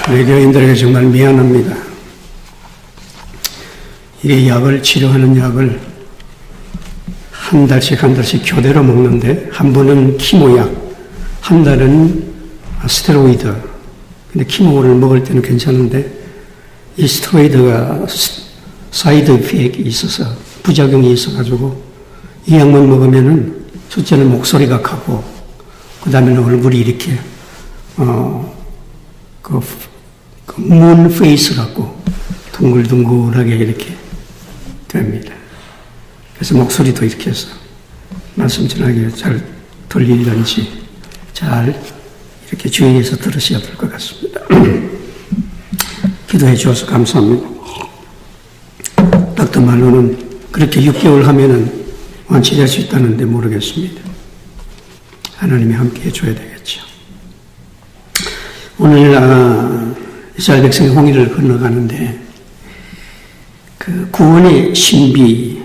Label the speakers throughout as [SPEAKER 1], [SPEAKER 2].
[SPEAKER 1] 우리 교인들에게 정말 미안합니다. 이 약을, 치료하는 약을 한 달씩 교대로 먹는데, 한 번은 키모약, 한 달은 스테로이드. 근데 키모를 먹을 때는 괜찮은데, 이 스테로이드가 사이드 이펙이 있어서, 부작용이 있어가지고, 이 약만 먹으면은, 첫째는 목소리가 가고, 그 다음에는 얼굴이 이렇게, 문 페이스 같고, 둥글둥글하게 이렇게 됩니다. 그래서 목소리도 이렇게 해서 말씀 전하기가 잘 들리는지 잘 이렇게 주의해서 들으셔야 될 것 같습니다. 기도해 주셔서 감사합니다. 닥터 말로는 그렇게 6개월 하면은 완치될 수 있다는데 모르겠습니다. 하나님이 함께 해줘야 되겠죠. 오늘 이스라엘 백성이 홍해를 건너가는데 그 구원의 신비,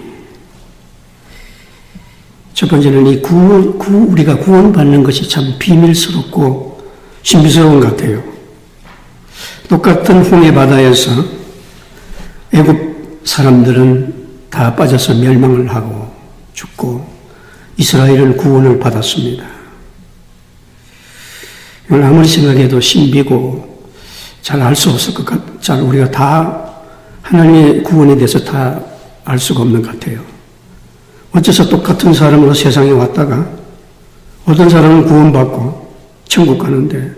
[SPEAKER 1] 첫 번째는 이 우리가 구원받는 것이 참 비밀스럽고 신비스러운 것 같아요. 똑같은 홍해 바다에서 애굽 사람들은 다 빠져서 멸망을 하고 죽고 이스라엘은 구원을 받았습니다. 이걸 아무리 생각해도 신비고 잘 알 수 없을 것 같아요. 우리가 다 하나님의 구원에 대해서 다 알 수가 없는 것 같아요. 어째서 똑같은 사람으로 세상에 왔다가 어떤 사람은 구원받고 천국 가는데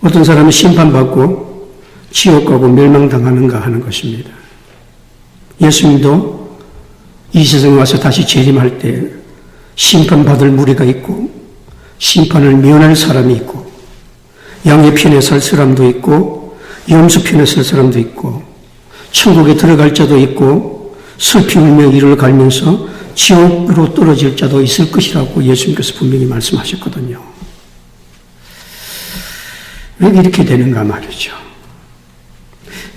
[SPEAKER 1] 어떤 사람은 심판받고 지옥 가고 멸망당하는가 하는 것입니다. 예수님도 이 세상에 와서 다시 재림할 때 심판받을 무리가 있고 심판을 면할 사람이 있고 양의 편에 설 사람도 있고 염소 편에 설 사람도 있고 천국에 들어갈 자도 있고 슬피 울며 이를 갈면서 지옥으로 떨어질 자도 있을 것이라고 예수님께서 분명히 말씀하셨거든요. 왜 이렇게 되는가 말이죠.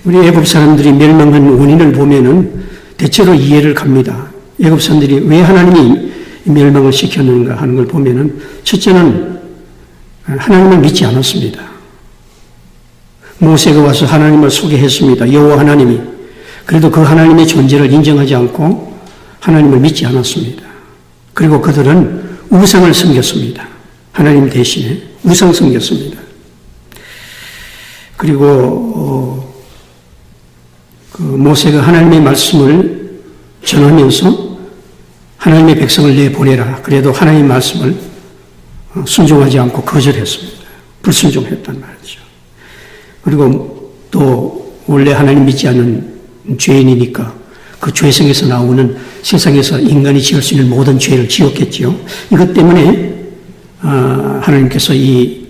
[SPEAKER 1] 우리 애굽 사람들이 멸망한 원인을 보면은 대체로 이해를 갑니다. 애굽 사람들이 왜 하나님이 멸망을 시켰는가 하는 걸 보면은 첫째는 하나님을 믿지 않았습니다. 모세가 와서 하나님을 소개했습니다. 여호와 하나님이. 그래도 그 하나님의 존재를 인정하지 않고 하나님을 믿지 않았습니다. 그리고 그들은 우상을 섬겼습니다. 하나님 대신에 우상 섬겼습니다. 그리고 그 모세가 하나님의 말씀을 전하면서 하나님의 백성을 내보내라. 그래도 하나님의 말씀을 순종하지 않고 거절했습니다. 불순종했단 말이죠. 그리고 또 원래 하나님 믿지 않는 죄인이니까 그 죄성에서 나오는 세상에서 인간이 지을 수 있는 모든 죄를 지었겠지요. 이것 때문에 하나님께서 이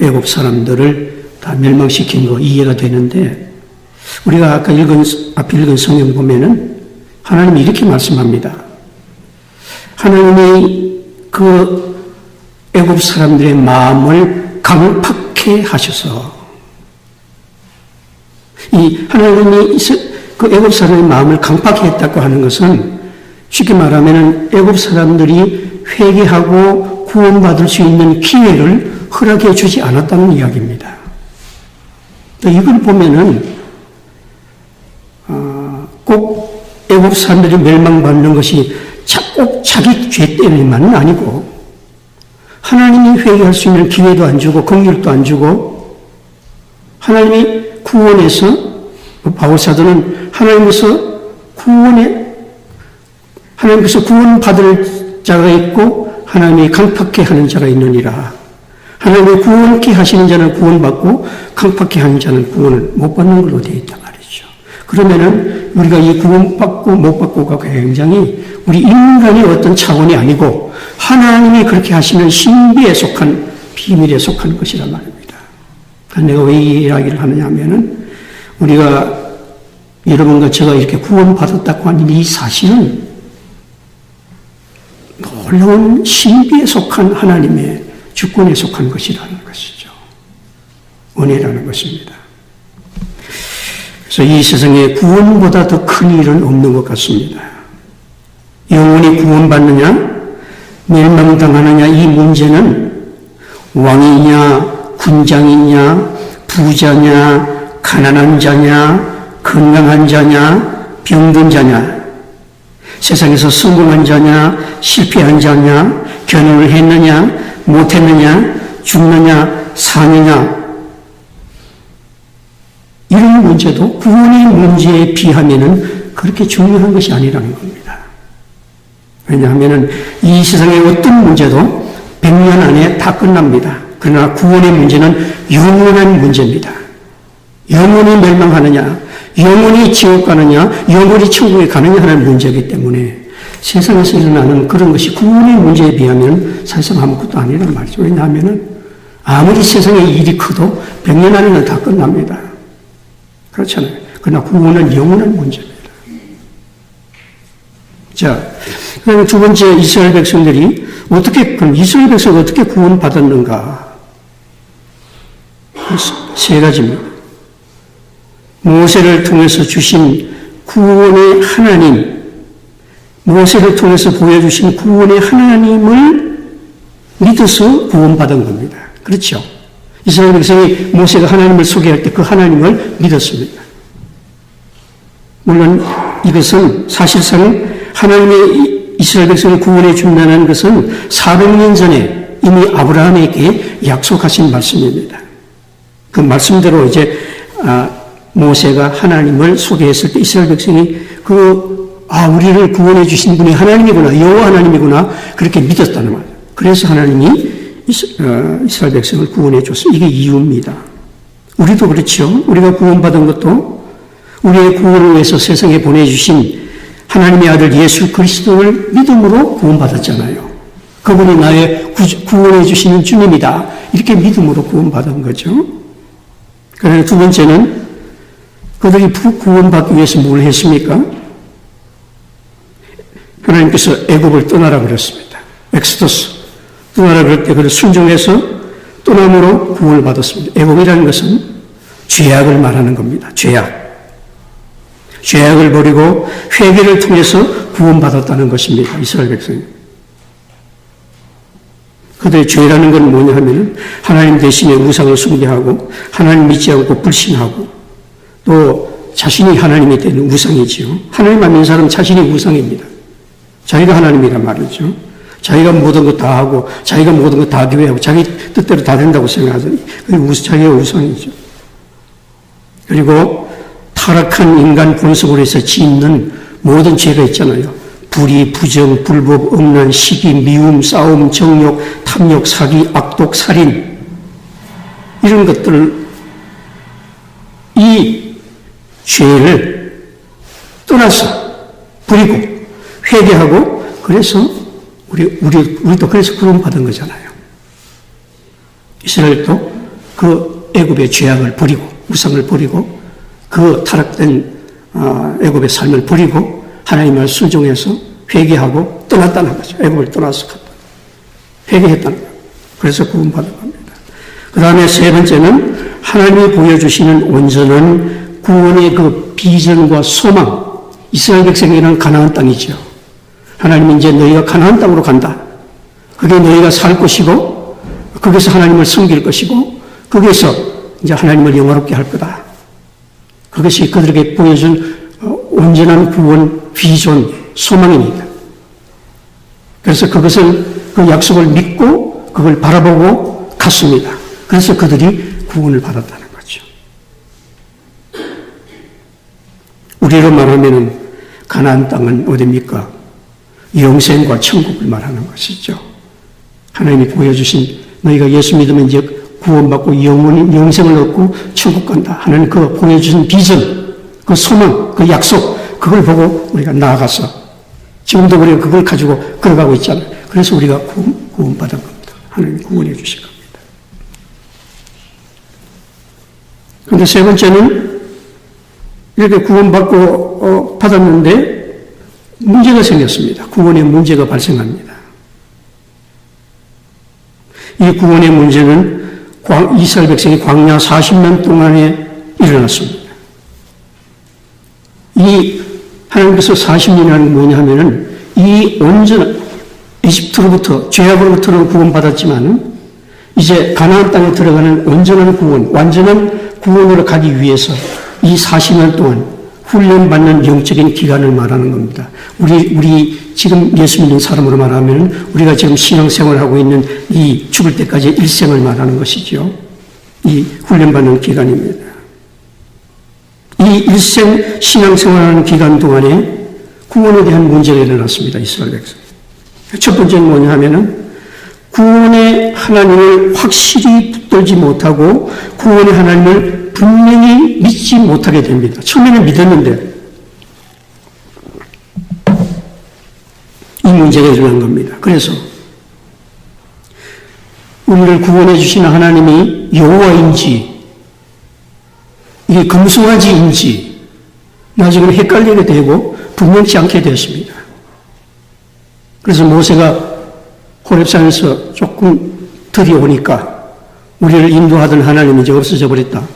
[SPEAKER 1] 애굽 사람들을 다 멸망시킨 거 이해가 되는데 우리가 아까 앞에 읽은 성경 보면은 하나님이 이렇게 말씀합니다. 하나님이 그 애굽 사람들의 마음을 강팍해 하셔서 이 하나님이 그 애굽 사람의 마음을 강팍해 했다고 하는 것은 쉽게 말하면 애굽 사람들이 회개하고 구원받을 수 있는 기회를 허락해 주지 않았다는 이야기입니다. 이걸 보면은 꼭 애굽 사람들이 멸망받는 것이 꼭 자기 죄 때문만은 아니고 하나님이 회개할 수 있는 기회도 안 주고 긍휼도 안 주고 하나님이 구원해서 바울사도는 하나님께서 구원받을 자가 있고 하나님이 강팍해 하는 자가 있느니라. 하나님이 구원케 하시는 자는 구원받고 강팍해 하는 자는 구원을 못 받는 걸로 되어 있단 말이죠. 그러면은 우리가 이 구원받고 못 받고가 굉장히 우리 인간의 어떤 차원이 아니고 하나님이 그렇게 하시는 신비에 속한 비밀에 속한 것이란 말입니다. 내가 왜 이 이야기를 하느냐 하면은 우리가 여러분과 제가 이렇게 구원받았다고 하는 이 사실은 놀라운 신비에 속한 하나님의 주권에 속한 것이라는 것이죠. 은혜라는 것입니다. 그래서 이 세상에 구원보다 더 큰 일은 없는 것 같습니다. 영원히 구원받느냐 멸망당하느냐 이 문제는 왕이냐 군장이냐, 부자냐, 가난한 자냐, 건강한 자냐, 병든 자냐, 세상에서 성공한 자냐, 실패한 자냐, 결혼을 했느냐, 못했느냐, 죽느냐, 사느냐, 이런 문제도 구원의 문제에 비하면은 그렇게 중요한 것이 아니라는 겁니다. 왜냐하면 이 세상의 어떤 문제도 100년 안에 다 끝납니다. 그러나 구원의 문제는 영원한 문제입니다. 영원히 멸망하느냐, 영원히 지옥 가느냐, 영원히 천국에 가느냐 하는 문제이기 때문에 세상에서 일어나는 그런 것이 구원의 문제에 비하면 사실상 아무것도 아니란 말이죠. 왜냐하면 아무리 세상에 일이 커도 100년 안에는 다 끝납니다. 그렇잖아요. 그러나 구원은 영원한 문제입니다. 자, 그다음에 두 번째, 이스라엘 백성들이 그럼 이스라엘 백성이 어떻게 구원받았는가? 세 가지입니다. 모세를 통해서 주신 구원의 하나님, 모세를 통해서 보여주신 구원의 하나님을 믿어서 구원받은 겁니다. 그렇죠? 이스라엘 백성이 모세가 하나님을 소개할 때 그 하나님을 믿었습니다. 물론 이것은 사실상 하나님의 이스라엘 백성을 구원해 준다는 것은 400년 전에 이미 아브라함에게 약속하신 말씀입니다. 그 말씀대로 이제 모세가 하나님을 소개했을 때 이스라엘 백성이 우리를 구원해 주신 분이 하나님이구나, 여호와 하나님이구나, 그렇게 믿었다는 말이에요. 그래서 하나님이 이스라엘 백성을 구원해 줬습니다. 이게 이유입니다. 우리도 그렇죠. 우리가 구원받은 것도 우리의 구원을 위해서 세상에 보내주신 하나님의 아들 예수 그리스도를 믿음으로 구원받았잖아요. 그분이 나의 구원해 주시는 주님이다. 이렇게 믿음으로 구원받은 거죠. 그러나 두 번째는 그들이 구원받기 위해서 뭘 했습니까? 하나님께서 애굽을 떠나라 그랬습니다. 엑스더스. 떠나라 그럴 때 그를 순종해서 떠남으로 구원을 받았습니다. 애굽이라는 것은 죄악을 말하는 겁니다. 죄악을 버리고 회개를 통해서 구원받았다는 것입니다. 이스라엘 백성이. 그들의 죄라는 건 뭐냐 하면 하나님 대신에 우상을 숭배하고 하나님 믿지 않고 불신하고 또 자신이 하나님이 되는 우상이지요. 하나님 안 믿는 사람은 자신이 우상입니다. 자기가 하나님이란 말이죠. 자기가 모든 것 다 하고 자기가 모든 것 다 기회하고 자기 뜻대로 다 된다고 생각하더니 그게 자기가 우상이죠. 그리고 타락한 인간 본성으로 해서 짓는 모든 죄가 있잖아요. 불의, 부정, 불법, 음란, 시기, 미움, 싸움, 정욕, 탐욕, 사기, 악독, 살인 이런 것들을 이 죄를 떠나서 버리고 회개하고 그래서 우리도 그래서 구원받은 거잖아요. 이스라엘도 그 애굽의 죄악을 버리고 우상을 버리고 그 타락된 애굽의 삶을 버리고 하나님을 순종해서 회개하고 떠났다는 거죠. 애굽을 떠나서 회개했다는 거예요. 그래서 구원받은 겁니다. 그 다음에 세 번째는 하나님이 보여주시는 온전한 구원의 그 비전과 소망. 이스라엘 백성에게는 가나안 땅이죠. 하나님이 이제 너희가 가나안 땅으로 간다. 그게 너희가 살 것이고 거기서 하나님을 섬길 것이고 거기서 이제 하나님을 영화롭게 할 거다. 그것이 그들에게 보여준 온전한 구원, 비전, 소망입니다. 그래서 그것을 그 약속을 믿고 그걸 바라보고 갔습니다. 그래서 그들이 구원을 받았다는 거죠. 우리로 말하면 가나안 땅은 어디입니까? 영생과 천국을 말하는 것이죠. 하나님이 보여주신 너희가 예수 믿으면 이제 구원받고 영생을 얻고 천국 간다 하는 그 보여주신 비전, 그 소망, 그 약속, 그걸 보고 우리가 나아가서 지금도 우리가 그걸 가지고 걸어가고 있잖아요. 그래서 우리가 구원받은 겁니다. 하나님이 구원해 주신 겁니다. 그런데 세 번째는 이렇게 구원받고 받았는데 문제가 생겼습니다. 구원의 문제가 발생합니다. 이 구원의 문제는 이스라엘 백성이 광야 40년 동안에 일어났습니다. 이 하나님께서 40년이라는 뭐냐 하면은 이 온전한 이집트로부터 죄악으로부터는 구원받았지만 이제 가나안 땅에 들어가는 온전한 구원, 완전한 구원으로 가기 위해서 이 40년 동안 훈련받는 영적인 기간을 말하는 겁니다. 우리 지금 예수 믿는 사람으로 말하면 우리가 지금 신앙생활을 하고 있는 이 죽을 때까지 일생을 말하는 것이죠. 이 훈련받는 기간입니다. 이 일생 신앙생활하는 기간 동안에 구원에 대한 문제가 일어났습니다. 이스라엘 백성. 첫 번째는 뭐냐 하면은 구원의 하나님을 확실히 붙들지 못하고 구원의 하나님을 분명히 믿지 못하게 됩니다. 처음에는 믿었는데 이 문제가 일어난 겁니다. 그래서 우리를 구원해 주시는 하나님이 여호와인지 이게 금송아지인지 나중에는 헷갈리게 되고 분명치 않게 되었습니다. 그래서 모세가 호렙산에서 조금 들이오니까 우리를 인도하던 하나님이 이제 없어져 버렸다.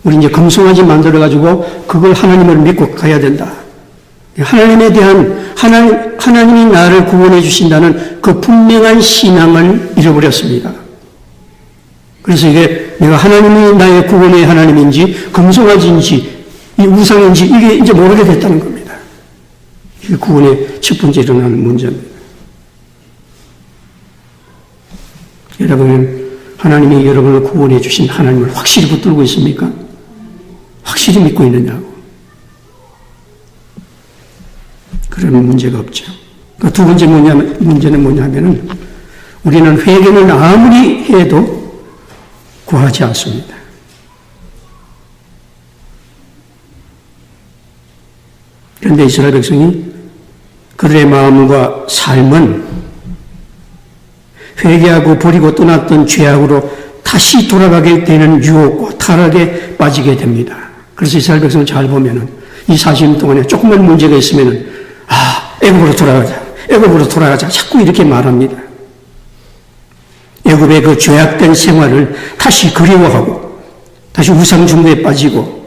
[SPEAKER 1] 우리 이제 금송아지 만들어가지고 그걸 하나님을 믿고 가야 된다. 하나님에 대한 하나님이 나를 구원해 주신다는 그 분명한 신앙을 잃어버렸습니다. 그래서 이게 내가 하나님이 나의 구원의 하나님인지 금송아지인지 이 우상인지 이게 이제 모르게 됐다는 겁니다. 이게 구원의 첫 번째 일어나는 문제입니다. 여러분, 하나님이 여러분을 구원해 주신 하나님을 확실히 붙들고 있습니까? 확실히 믿고 있느냐고. 그러면 문제가 없죠. 그러니까 두 번째 문제는 뭐냐 하면은 우리는 회개는 아무리 해도 구하지 않습니다. 그런데 이스라엘 백성이 그들의 마음과 삶은 회개하고 버리고 떠났던 죄악으로 다시 돌아가게 되는 유혹과 타락에 빠지게 됩니다. 그래서 이스라엘 백성을 잘 보면은 이 40년 동안에 조금만 문제가 있으면은 애굽으로 돌아가자 자꾸 이렇게 말합니다. 애굽의 그 죄악된 생활을 다시 그리워하고 다시 우상 숭배에 빠지고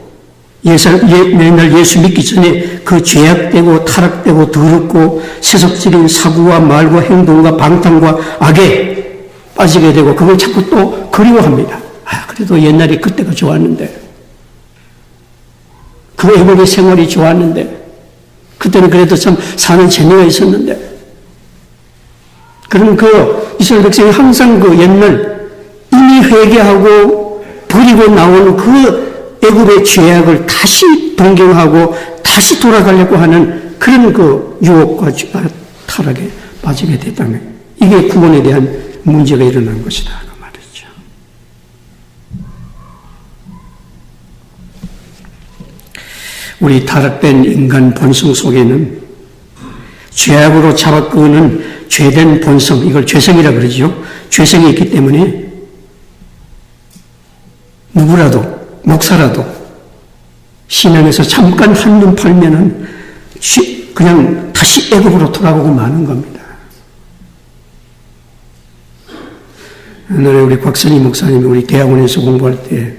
[SPEAKER 1] 옛날 예수 믿기 전에 그 죄악되고 타락되고 더럽고 세속적인 사고와 말과 행동과 방탕과 악에 빠지게 되고 그걸 자꾸 또 그리워합니다. 그래도 옛날에 그때가 좋았는데 그 애굽의 생활이 좋았는데 그때는 그래도 참 사는 재미가 있었는데 그런 그 이스라엘 백성이 항상 그 옛날 이미 회개하고 버리고 나온 그 애굽의 죄악을 다시 동경하고 다시 돌아가려고 하는 그런 그 유혹과 타락에 빠지게 됐다면 이게 구원에 대한 문제가 일어난 것이다 그 말이죠. 우리 타락된 인간 본성 속에는 죄악으로 잡아끄는 죄된 본성, 이걸 죄성이라 그러죠. 죄성이 있기 때문에 누구라도 목사라도 신앙에서 잠깐 한눈 팔면은 그냥 다시 애굽으로 돌아오고 마는 겁니다. 옛날에 우리 곽선희 목사님이 우리 대학원에서 공부할 때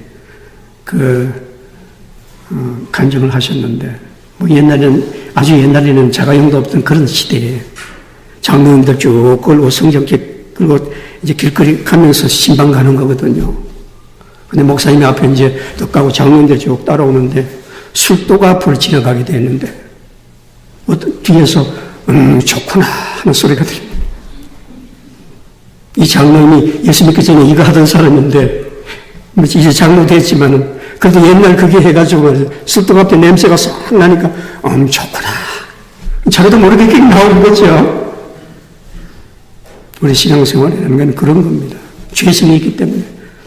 [SPEAKER 1] 간증을 하셨는데 뭐 아주 옛날에는 자가용도 없던 그런 시대에 장로님들 쭉 끌고 성경책 끌고 이제 길거리 가면서 신방 가는 거거든요. 근데 목사님이 앞에 이제 떡 가고 장로님들 쭉 따라오는데 술도가 불 지나가게 되는데 뒤에서 좋구나 하는 소리가 들립니다. 이 장로님이 예수 믿기 전에 이거 하던 사람인데 이제 장로 됐지만은 그래도 옛날 그게 해가지고 술도 앞에 냄새가 쏙 나니까 좋구나. 자기도 모르게 객 나오는 거죠. 우리 신앙생활이라는 건 그런 겁니다. 죄성이 있기 때문에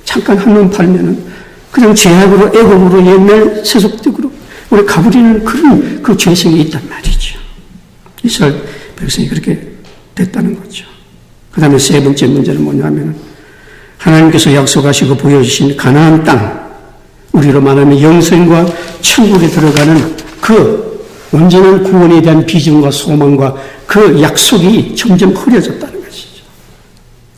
[SPEAKER 1] 잠깐 한눈 팔면은 그냥 죄악으로 애굽으로 옛날 세속적으로 우리 가버리는 그런 그 죄성이 있단 말이죠. 이스라엘 백성이 그렇게 됐다는 거죠. 그 다음에 세 번째 문제는 뭐냐면 하나님께서 약속하시고 보여주신 가나안 땅, 우리로 말하면 영생과 천국에 들어가는 그 온전한 구원에 대한 비전과 소망과 그 약속이 점점 흐려졌다는 것이죠.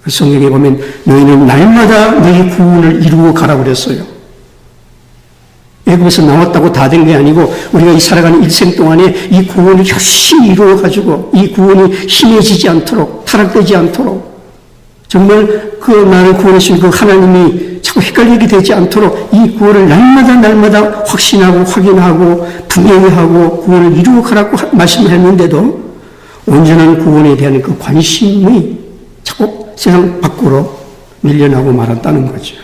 [SPEAKER 1] 성경에 보면 너희는 날마다 너희 구원을 이루고 가라고 그랬어요. 애굽에서 나왔다고 다 된 게 아니고 우리가 이 살아가는 일생 동안에 이 구원을 열심히 이루어가지고 이 구원이 희미해지지 않도록 타락되지 않도록 정말 그 나를 구원하신 그 하나님이 자꾸 헷갈리게 되지 않도록 이 구원을 날마다 확신하고 확인하고 분명히 하고 구원을 이루어 가라고 말씀을 했는데도 온전한 구원에 대한 그 관심이 자꾸 세상 밖으로 밀려나고 말았다는 거죠.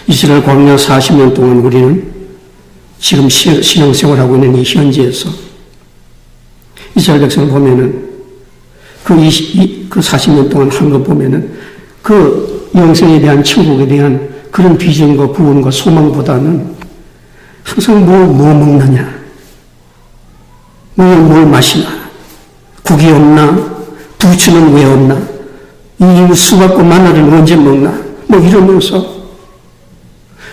[SPEAKER 1] 이스라엘 광야 40년 동안 우리는 지금 신앙생활하고 있는 이 현지에서 이스라엘 백성을 보면은 그 40년 동안 한 거 보면은 그 영생에 대한 천국에 대한 그런 비전과 구원과 소망보다는 항상 뭐 먹느냐, 뭘 마시나, 국이 없나, 부추는 왜 없나, 이 수박과 마늘을 언제 먹나, 뭐 이러면서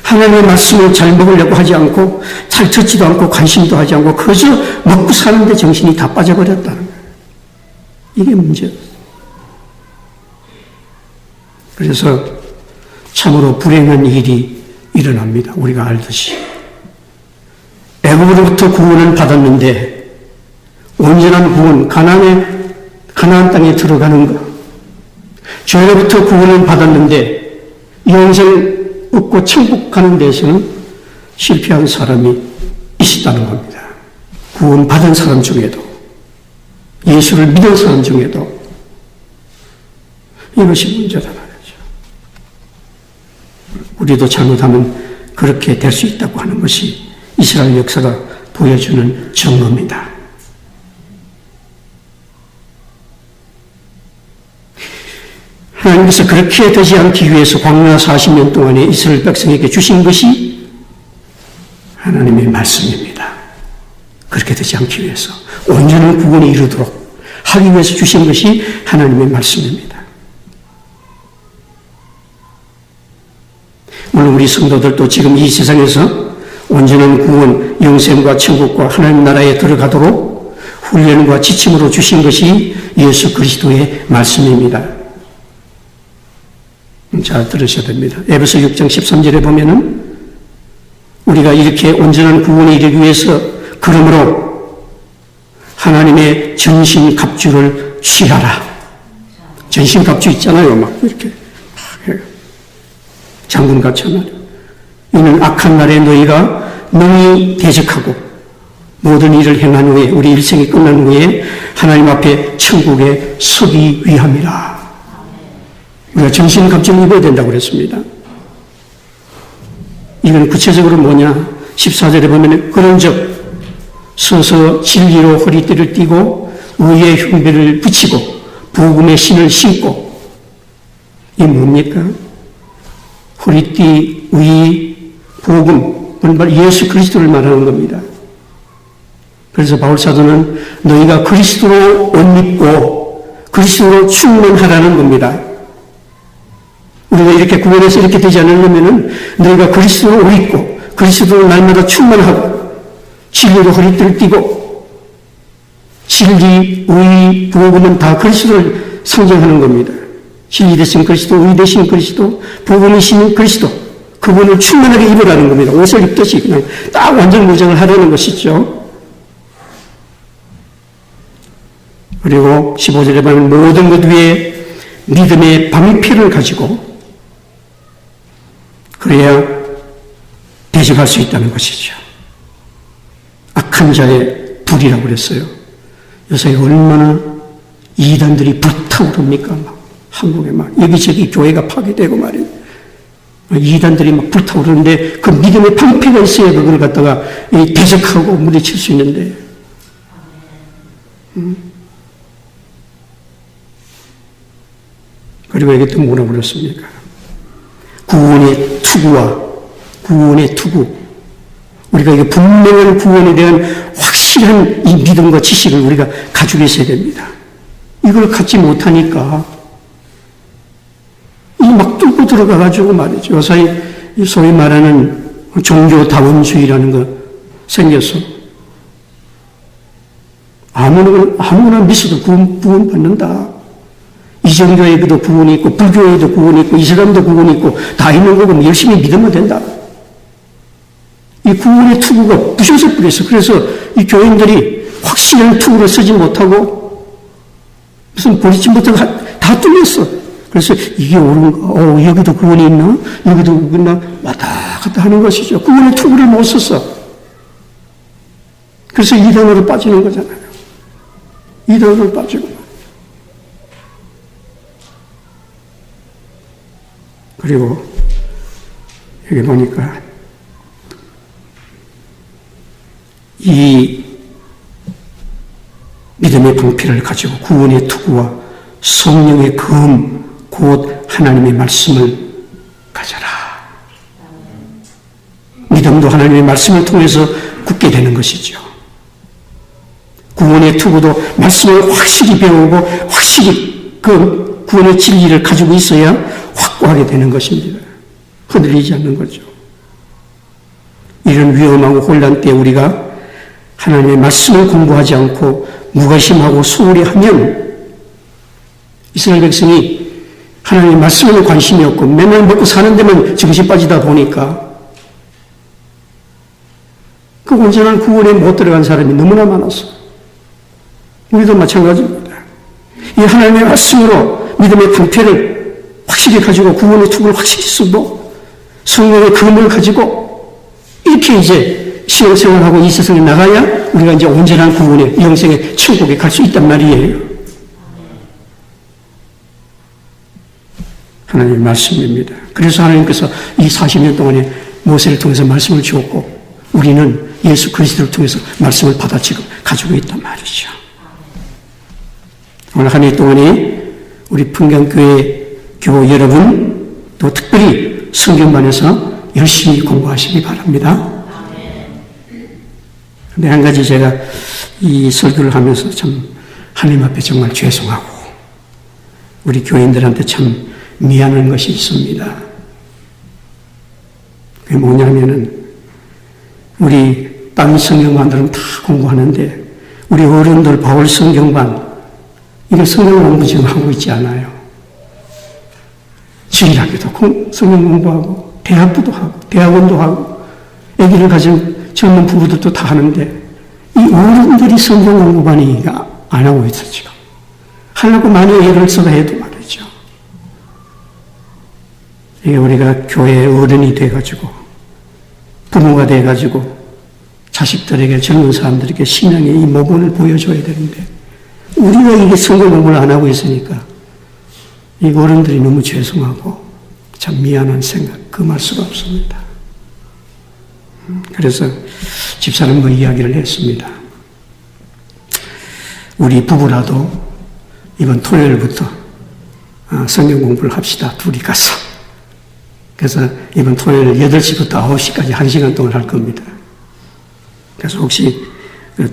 [SPEAKER 1] 하나님의 말씀을 잘 먹으려고 하지 않고 잘 듣지도 않고 관심도 하지 않고 그저 먹고 사는데 정신이 다 빠져버렸다는 거예요. 이게 문제예요. 그래서 참으로 불행한 일이 일어납니다. 우리가 알듯이. 애굽으로부터 구원을 받았는데 온전한 구원, 가나안 땅에 들어가는 것. 죄로부터 구원을 받았는데 영생 얻고 천국 가는 데서는 실패한 사람이 있었다는 겁니다. 구원 받은 사람 중에도, 예수를 믿은 사람 중에도 이것이 문제다 말이죠. 우리도 잘못하면 그렇게 될 수 있다고 하는 것이 이스라엘 역사가 보여주는 증거입니다. 하나님께서 그렇게 되지 않기 위해서 광야 40년 동안에 이스라엘 백성에게 주신 것이 하나님의 말씀입니다. 그렇게 되지 않기 위해서 온전한 구원에 이르도록 하기 위해서 주신 것이 하나님의 말씀입니다. 물론 우리 성도들도 지금 이 세상에서 온전한 구원, 영생과 천국과 하나님 나라에 들어가도록 훈련과 지침으로 주신 것이 예수 그리스도의 말씀입니다. 잘 들으셔야 됩니다. 에베소 6장 13절에 보면은 우리가 이렇게 온전한 구원에 이르기 위해서 그러므로 하나님의 전신갑주를 취하라. 전신갑주 있잖아요. 막 이렇게 장군같이 말이에요. 이는 악한 날에 너희가 능히 대적하고 모든 일을 행한 후에 우리 일생이 끝난 후에 하나님 앞에 천국에 서기 위함이라. 우리가 정신갑주를 입어야 된다고 그랬습니다. 이건 구체적으로 뭐냐? 14절에 보면 그런즉 서서 진리로 허리띠를 띠고 의의 흉배를 붙이고 복음의 신을 신고. 이게 뭡니까? 허리띠, 의, 복음, 바로 예수 그리스도를 말하는 겁니다. 그래서 바울사도는 너희가 그리스도로 옷 입고 그리스도로 충만하라는 겁니다. 우리가 이렇게 구원해서 이렇게 되지 않으려면은 너희가 그리스도로 옷 입고 그리스도로 날마다 충만하고 진리로 허리띠를 띠고 진리, 의, 복음은 다 그리스도를 상징하는 겁니다. 진리 대신 그리스도, 의 대신 그리스도, 복음이신 그리스도, 그분을 충만하게 입으라는 겁니다. 옷을 입듯이 그냥 딱 완전 무장을 하려는 것이죠. 그리고 15절에 보면 모든 것 위에 믿음의 방패를 가지고 그래야 대적할 수 있다는 것이죠. 악한 자의 불이라고 그랬어요. 요새 얼마나 이단들이 불타오릅니까? 막 한국에 막 여기저기 교회가 파괴되고 말이에요. 이단들이 막 불타오르는데 그 믿음의 방패가 있어야 그걸 갖다가 대적하고 물리칠 수 있는데. 그리고 여기 또 뭐라고 그랬습니까? 구원의 투구와 구원의 투구. 우리가 이게 분명한 구원에 대한 확실한 이 믿음과 지식을 우리가 가지고 있어야 됩니다. 이걸 갖지 못하니까 이 막 뚫고 들어가가지고 말이죠. 소위 말하는 종교다원주의라는 거 생겨서 아무나 믿어도 구원 받는다. 이정교에도 구원이 있고 불교에도 구원이 있고 이슬람도 구원이 있고 다 있는 거고 열심히 믿으면 된다. 이 구원의 투구가 부셔져 버렸어. 그래서 이 교인들이 확실한 투구를 쓰지 못하고 무슨 보리침부터 다 뚫렸어. 그래서 이게 옳은가? 여기도 구원이 있나? 여기도 있나? 왔다 갔다 하는 것이죠. 구원의 투구를 못 썼어. 그래서 이단으로 빠지는 거잖아요. 이단으로 빠지고. 그리고 여기 보니까 이 믿음의 방패를 가지고 구원의 투구와 성령의 검, 곧 하나님의 말씀을 가져라. 믿음도 하나님의 말씀을 통해서 굳게 되는 것이죠. 구원의 투구도 말씀을 확실히 배우고 확실히 그 구원의 진리를 가지고 있어야 확고하게 되는 것입니다. 흔들리지 않는 거죠. 이런 위험하고 혼란 때 우리가 하나님의 말씀을 공부하지 않고 무관심하고 소홀히 하면 이스라엘 백성이 하나님의 말씀에는 관심이 없고 맨날 먹고 사는 데만 정신 빠지다 보니까 그 온전한 구원에 못 들어간 사람이 너무나 많았어. 우리도 마찬가지입니다. 이 하나님의 말씀으로 믿음의 방패를 확실히 가지고 구원의 툭을 확실히 쓰고 성령의 검을 가지고 이렇게 이제 신앙생활하고 이 세상에 나가야 우리가 이제 온전한 구원의 영생의 천국에 갈 수 있단 말이에요. 하나님의 말씀입니다. 그래서 하나님께서 이 40년 동안에 모세를 통해서 말씀을 주었고 우리는 예수 그리스도를 통해서 말씀을 받아 지금 가지고 있단 말이죠. 오늘 한 해 동안에 우리 풍경교회 교우 여러분 또 특별히 성경반에서 열심히 공부하시기 바랍니다. 근데 한 가지 제가 이 설교를 하면서 참 하나님 앞에 정말 죄송하고 우리 교인들한테 참 미안한 것이 있습니다. 그게 뭐냐면은 우리 다른 성경반들은 다 공부하는데 우리 어른들 바울 성경반 이게 성경 공부 지금 하고 있지 않아요. 주일학교도 성경 공부하고 대학부도 하고 대학원도 하고 아기를 가진 젊은 부부들도 다 하는데 이 어른들이 성경 공부반이 안 하고 있어 지금. 하려고 많이 애를 써서 해도 말이죠. 이게 우리가 교회의 어른이 돼가지고 부모가 돼가지고 자식들에게 젊은 사람들에게 신앙의 이 모본을 보여줘야 되는데 우리가 이게 성경 공부를 안 하고 있으니까 이 어른들이 너무 죄송하고 참 미안한 생각 금할 수가 없습니다. 그래서 집사람과 이야기를 했습니다. 우리 부부라도 이번 토요일부터 성경 공부를 합시다. 둘이 가서. 그래서 이번 토요일 8시부터 9시까지 1시간 동안 할 겁니다. 그래서 혹시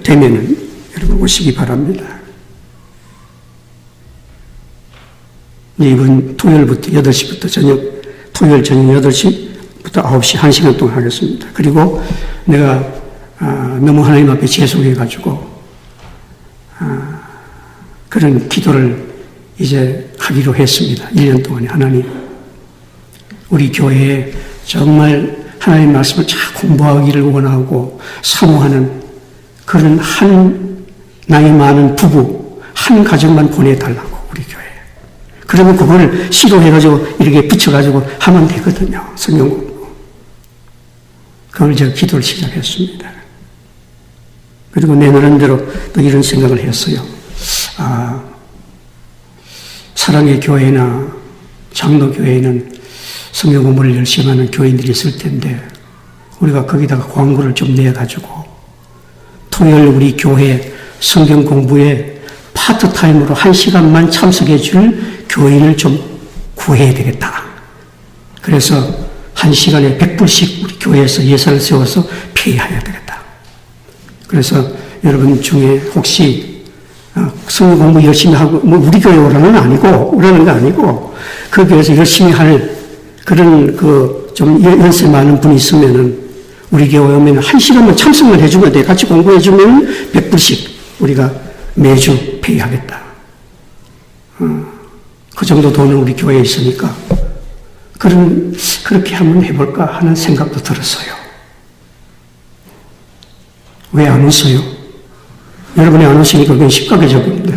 [SPEAKER 1] 되면은 여러분 오시기 바랍니다. 이번 토요일부터 8시부터 토요일 저녁 8시부터 9시 1시간 동안 하겠습니다. 그리고 내가 너무 하나님 앞에 죄송해가지고 그런 기도를 이제 하기로 했습니다. 1년 동안에 하나님 우리 교회에 정말 하나님 말씀을 잘 공부하기를 원하고 사모하는 그런 한 나이 많은 부부 한 가정만 보내달라고 우리 교회에. 그러면 그걸 시도해가지고 이렇게 붙여가지고 하면 되거든요. 성경 공부. 그걸 제가 기도를 시작했습니다. 그리고 내 나름대로 또 이런 생각을 했어요. 사랑의 교회나 장로교회에는 성경 공부를 열심히 하는 교인들이 있을 텐데 우리가 거기다가 광고를 좀 내가지고 토요일 우리 교회 성경 공부에 파트타임으로 1시간만 참석해 줄 교인을 좀 구해야 되겠다. 그래서 1시간에 100불씩 우리 교회에서 예산을 세워서 페이해야 되겠다. 그래서 여러분 중에 혹시 성경 공부 열심히 하고 뭐 우리 교회 오라는 거 아니고 그 교회에서 열심히 할 그런 좀 연세 많은 분이 있으면은 우리 교회 오면 1시간만 참석만 해주면 돼. 같이 공부해주면 100불씩 우리가 매주 페이하겠다. 그 정도 돈은 우리 교회에 있으니까 그렇게 한번 해볼까 하는 생각도 들었어요. 왜 안 웃어요? 여러분이 안 웃으니까 그건 식각해져 버립니다.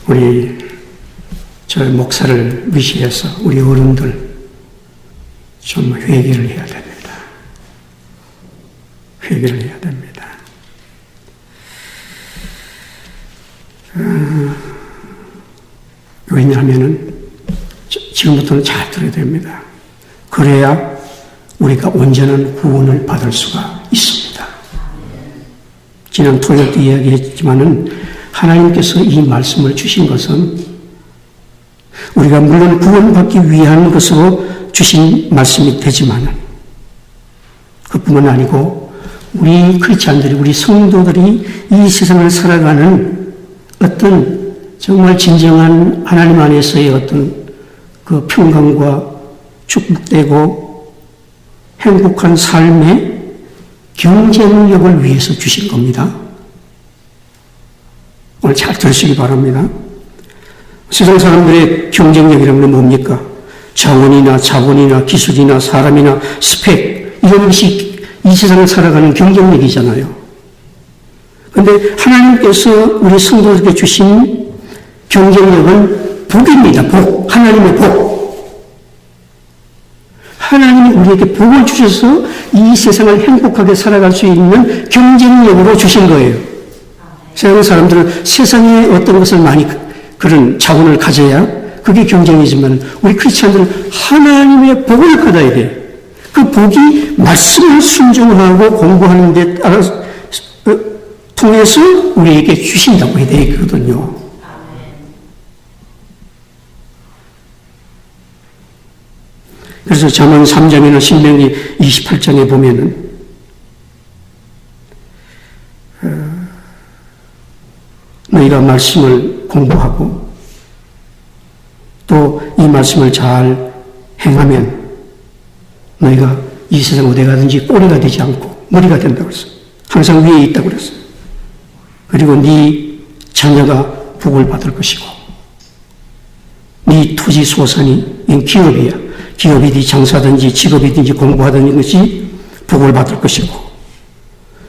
[SPEAKER 1] 우리 저 목사를 위시해서 우리 어른들 좀 회개를 해야 됩니다. 회개를 해야 됩니다. 왜냐하면은 지금부터는 잘 들어야 됩니다. 그래야 우리가 온전한 구원을 받을 수가 있습니다. 지난 토요일 때 이야기했지만은 하나님께서 이 말씀을 주신 것은 우리가 물론 구원받기 위한 것으로 주신 말씀이 되지만은 그뿐만 아니고 우리 크리스찬들이, 우리 성도들이 이 세상을 살아가는 어떤 정말 진정한 하나님 안에서의 어떤 그 평강과 축복되고 행복한 삶의 경쟁력을 위해서 주신 겁니다. 오늘 잘 들으시기 바랍니다. 세상 사람들의 경쟁력이라는 건 뭡니까? 자원이나 자본이나 기술이나 사람이나 스펙, 이런 것이 이 세상을 살아가는 경쟁력이잖아요. 그런데 하나님께서 우리 성도들에게 주신 경쟁력은 복입니다. 복. 하나님의 복. 하나님이 우리에게 복을 주셔서 이 세상을 행복하게 살아갈 수 있는 경쟁력으로 주신 거예요. 세상 사람들은 세상에 어떤 것을 많이 그런 자원을 가져야 그게 경쟁이지만 우리 크리스찬들은 하나님의 복을 받아야 돼요. 그 복이 말씀을 순종하고 공부하는 데 따라서 통해서 우리에게 주신다고 해야 되거든요. 그래서 잠언 3장이나 신명기 28장에 보면은 너희가 말씀을 공부하고 또 이 말씀을 잘 행하면 너희가 이 세상 어디 가든지 꼬리가 되지 않고 머리가 된다고 그랬어요. 항상 위에 있다고 그랬어요. 그리고 네 자녀가 복을 받을 것이고 네 토지 소산이 기업이야. 기업이든지 장사든지 직업이든지 공부하든지 것이 복을 받을 것이고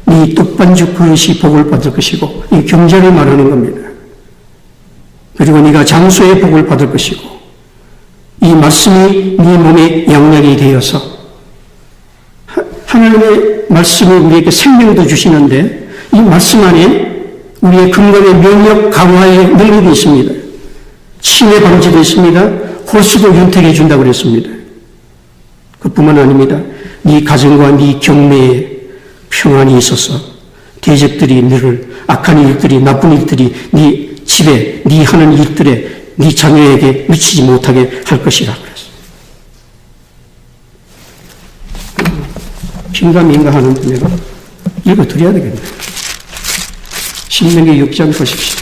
[SPEAKER 1] 네 떡반죽 그릇이 복을 받을 것이고 이 경제를 말하는 겁니다. 그리고 네가 장소의 복을 받을 것이고 이 말씀이 네 몸에 양약이 되어서 하나님의 말씀이 우리에게 생명도 주시는데 이 말씀 안에 우리의 건강의 면역 강화의 능력이 있습니다. 치매 방지도 있습니다. 홀수도 윤택해 준다고 그랬습니다. 그뿐만 아닙니다. 네 가정과 네 경매에 평안이 있어서 대적들이 너를 악한 일들이 나쁜 일들이 네 집에 네 하는 일들에 네 자녀에게 미치지 못하게 할 것이라 그랬어요. 긴가민가 하는 분에가 읽어드려야 되겠네요. 신명기 6장 보십시오.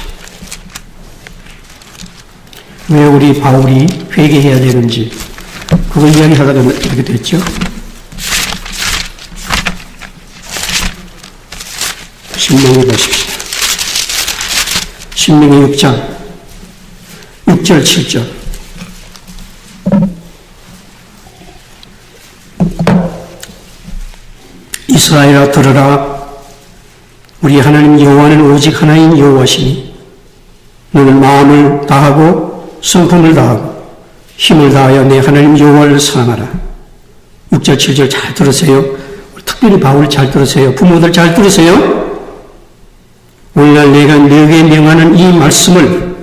[SPEAKER 1] 왜 우리 바울이 회개해야 되는지 그거 이야기하다가 이렇게 됐죠. 신명기 보십시오. 신명기 6장 6절 7절 이스라엘아 들으라. 우리 하나님 여호와는 오직 하나인 여호와시니 너는 마음을 다하고 성품을 다하고 힘을 다하여 내 하나님 여호와를 사랑하라. 6절 7절 잘 들으세요. 특별히 바울 잘 들으세요. 부모들 잘 들으세요. 오늘날 내가 너에게 명하는 이 말씀을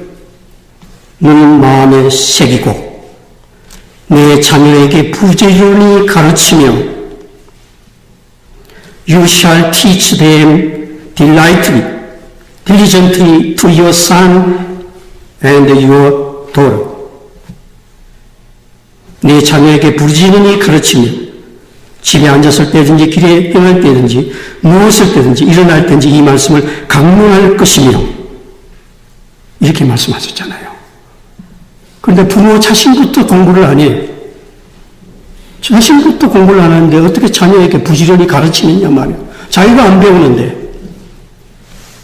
[SPEAKER 1] 너는 마음에 새기고 내 자녀에게 부지런히 가르치며 You shall teach them diligently to your son and your daughter. 내 자녀에게 부지런히 가르치며 집에 앉았을 때든지 길에 행할 때든지 누웠을 때든지 일어날 때든지 이 말씀을 강론할 것이며 이렇게 말씀하셨잖아요. 그런데 부모 자신부터 공부를 안 해요. 자신부터 공부를 안 하는데 어떻게 자녀에게 부지런히 가르치느냐 말이에요. 자기가 안 배우는데.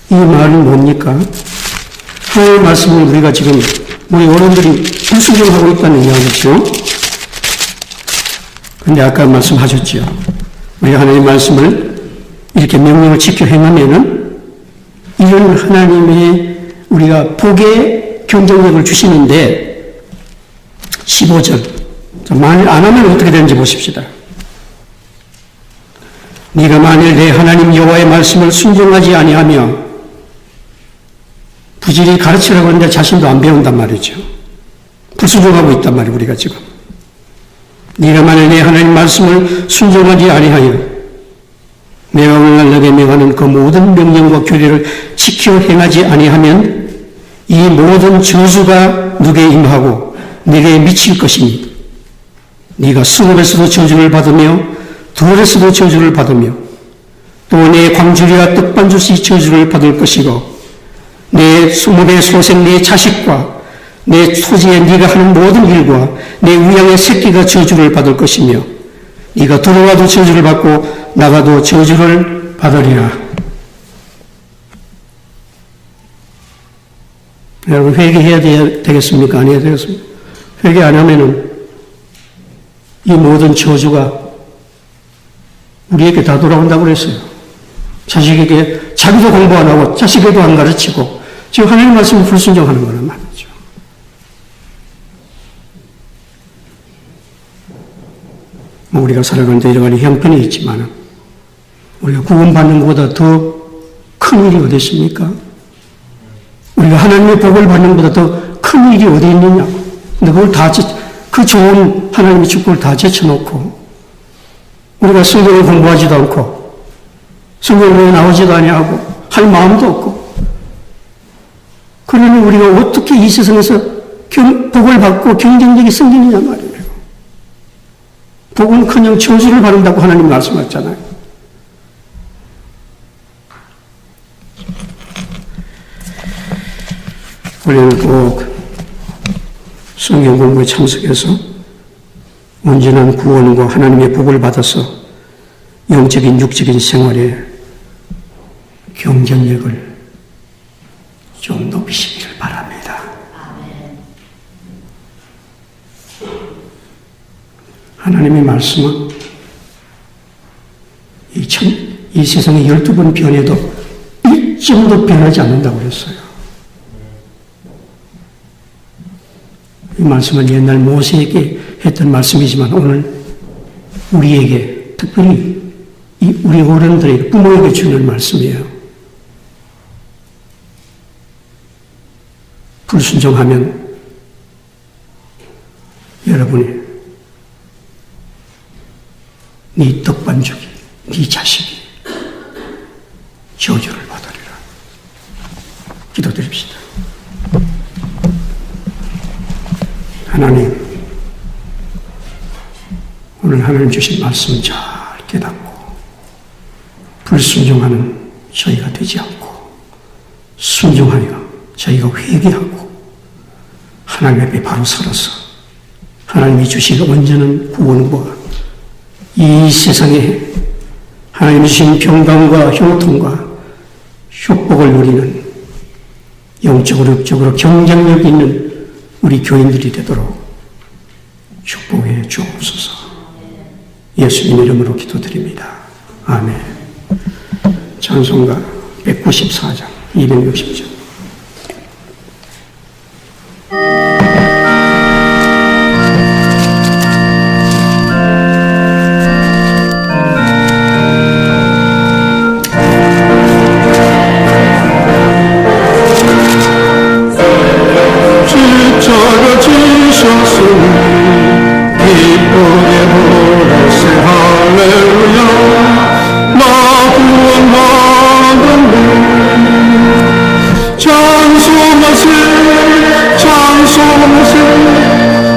[SPEAKER 1] 이 말은 뭡니까? 하나님의 말씀을 우리가 지금 우리 어른들이 불순종하고 있다는 이야기죠. 근데 아까 말씀하셨죠. 우리가 하나님의 말씀을 이렇게 명령을 지켜 행하면은 이런 하나님의 우리가 복의 경쟁력을 주시는데 15절 만일 안 하면 어떻게 되는지 보십시다. 네가 만일 내 하나님 여호와의 말씀을 순종하지 아니하며 부지런히 가르치라고 하는데 자신도 안 배운단 말이죠. 불순종하고 있단 말이에요. 우리가 지금. 네가 만일 내 하나님 말씀을 순종하지 아니하여 내가 오늘날 너에게 명하는 그 모든 명령과 규례를 지켜 행하지 아니하면 이 모든 저주가 너에게 임하고 네게 미칠 것이니 네가 성읍에서도 저주를 받으며 들에서도 저주를 받으며 또 내 광주리와 떡반죽이 저주를 받을 것이고 내 수목의 소생 내 자식과 내 토지에 네가 하는 모든 일과 내 우양의 새끼가 저주를 받을 것이며 네가 들어와도 저주를 받고 나가도 저주를 받으리라. 여러분 회개해야 되겠습니까? 안 해야 되겠습니까? 회개 안 하면은 이 모든 저주가 우리에게 다 돌아온다고 그랬어요. 자식에게 자기도 공부 안 하고 자식에도 안 가르치고 지금 하나님 말씀을 불순종하는 거란 말이죠. 우리가 살아가는데 여러 가지 형편이 있지만 우리가 구원받는 것보다 더 큰 일이 어디 있습니까? 우리가 하나님의 복을 받는 것보다 더 큰 일이 어디 있느냐? 근데 그걸 다, 그 좋은 하나님의 축복을 다 제쳐놓고 우리가 성경을 공부하지도 않고 성경에 나오지도 아니하고 할 마음도 없고 그러면 우리가 어떻게 이 세상에서 복을 받고 경쟁력이 생기느냐 말이에요. 복은 그냥 저주를 받는다고 하나님 말씀하셨잖아요. 우리는 꼭 성경 공부에 참석해서 온전한 구원과 하나님의 복을 받아서 영적인 육적인 생활에 경쟁력을 좀 높이시기를 바랍니다. 하나님의 말씀은 이 세상에 12번 변해도 1점도 변하지 않는다고 그랬어요. 이 말씀은 옛날 모세에게 했던 말씀이지만 오늘 우리에게 특별히 우리 어른들에게 부모에게 주는 말씀이에요. 불순종하면 여러분이 네 떡반죽이 네 자식이 저주를 받으리라. 기도드립시다. 하나님, 오늘 하나님 주신 말씀 잘 깨닫고 불순종하는 저희가 되지 않고 순종하여 저희가 회개하고 하나님 앞에 바로 서서 하나님이 주신 온전한 구원과 이 세상에 하나님이 주신 평강과 형통과 축복을 누리는 영적으로 육적으로 경쟁력 있는 우리 교인들이 되도록 축복해 주옵소서. 예수님 이름으로 기도드립니다. 아멘. 찬송가 194장 260절.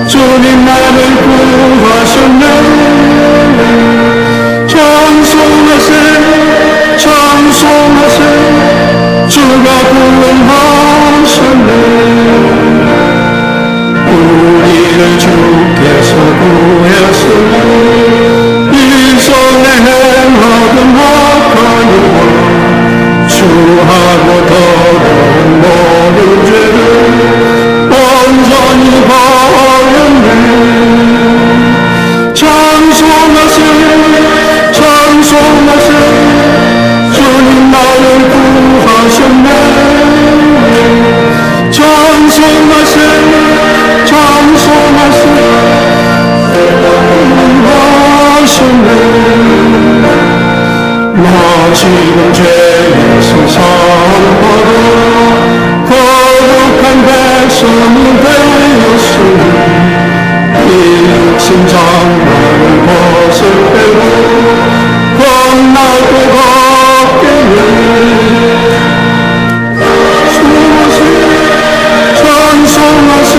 [SPEAKER 2] 주님 나를 구하셨네. 찬송하세
[SPEAKER 1] 지금 죄의 세상으로 거룩한 백성이 되었으니 이 육신 장막을 벗을 때로 겁나고 걷기를 찬송하세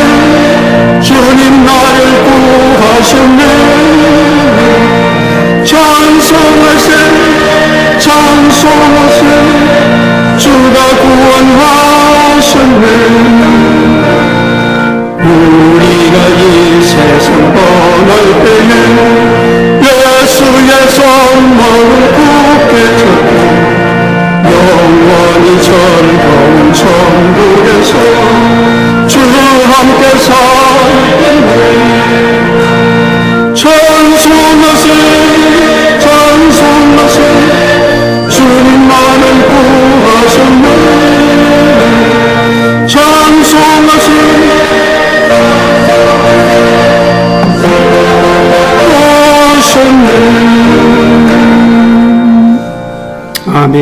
[SPEAKER 1] 주님 나를 구하셨네 찬송하세 찬송하세 주가 구원하셨네 우리가 이 세상 떠날 때에 예수의 손목을 굳게 잡고 영원히 즐거운 천국에서 주 함께 살겠네 찬송하세 찬송하세 주님만을 구하셨네 찬송하세 하셨네 아멘.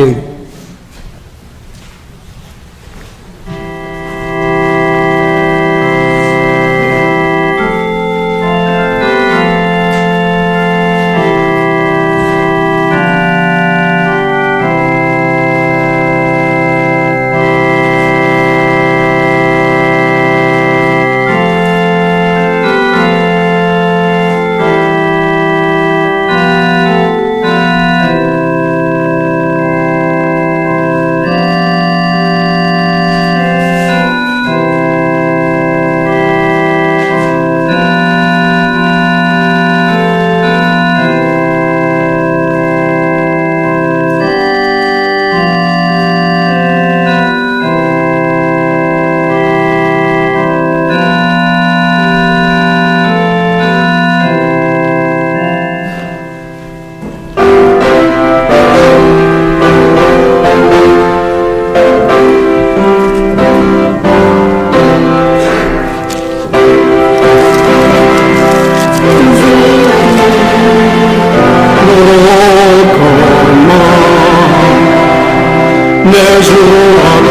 [SPEAKER 1] 내 주 앞에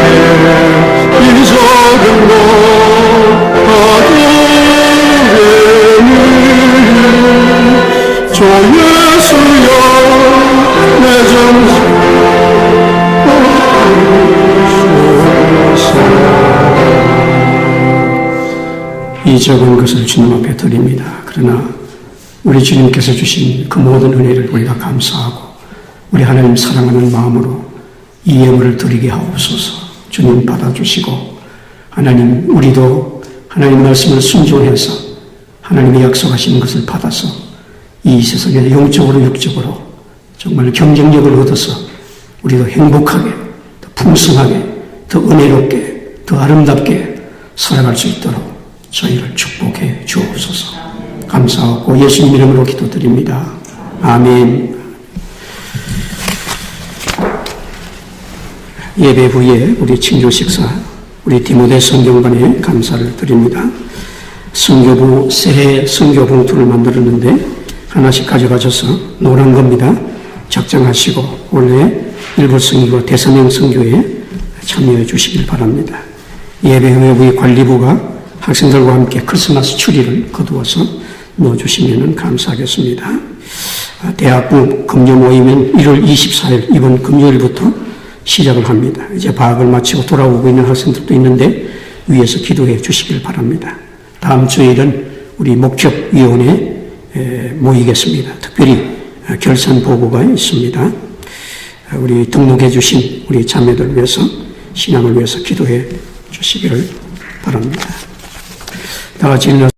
[SPEAKER 1] 이 작은 것 아들에는 주 예수여 내 정성 이 적은 것을 주님 앞에 드립니다. 그러나 우리 주님께서 주신 그 모든 은혜를 우리가 감사하고 우리 하나님 사랑하는 마음으로 이 예물을 드리게 하옵소서. 주님 받아주시고 하나님 우리도 하나님 말씀을 순종해서 하나님이 약속하신 것을 받아서 이 세상에 영적으로 육적으로 정말 경쟁력을 얻어서 우리도 행복하게 더 풍성하게 더 은혜롭게 더 아름답게 살아갈 수 있도록 저희를 축복해 주옵소서. 감사하고 예수님 이름으로 기도드립니다. 아멘. 예배 후에 우리 친조 식사, 우리 디모데 성경관에 감사를 드립니다. 성교부 새해 성교 봉투를 만들었는데 하나씩 가져가셔서 노란 겁니다. 작정하시고 원래 일부 성교와 대서명 성교에 참여해 주시길 바랍니다. 예배 후에 우리 관리부가 학생들과 함께 크리스마스 추리를 거두어서 넣어주시면 감사하겠습니다. 대학부 금요 모임은 1월 24일 이번 금요일부터 시작을 합니다. 이제 방학을 마치고 돌아오고 있는 학생들도 있는데 위에서 기도해 주시길 바랍니다. 다음 주일은 우리 목적위원회 모이겠습니다. 특별히 결산 보고가 있습니다. 우리 등록해 주신 우리 자매들 위해서 신앙을 위해서 기도해 주시기를 바랍니다. 다 같이 일어나서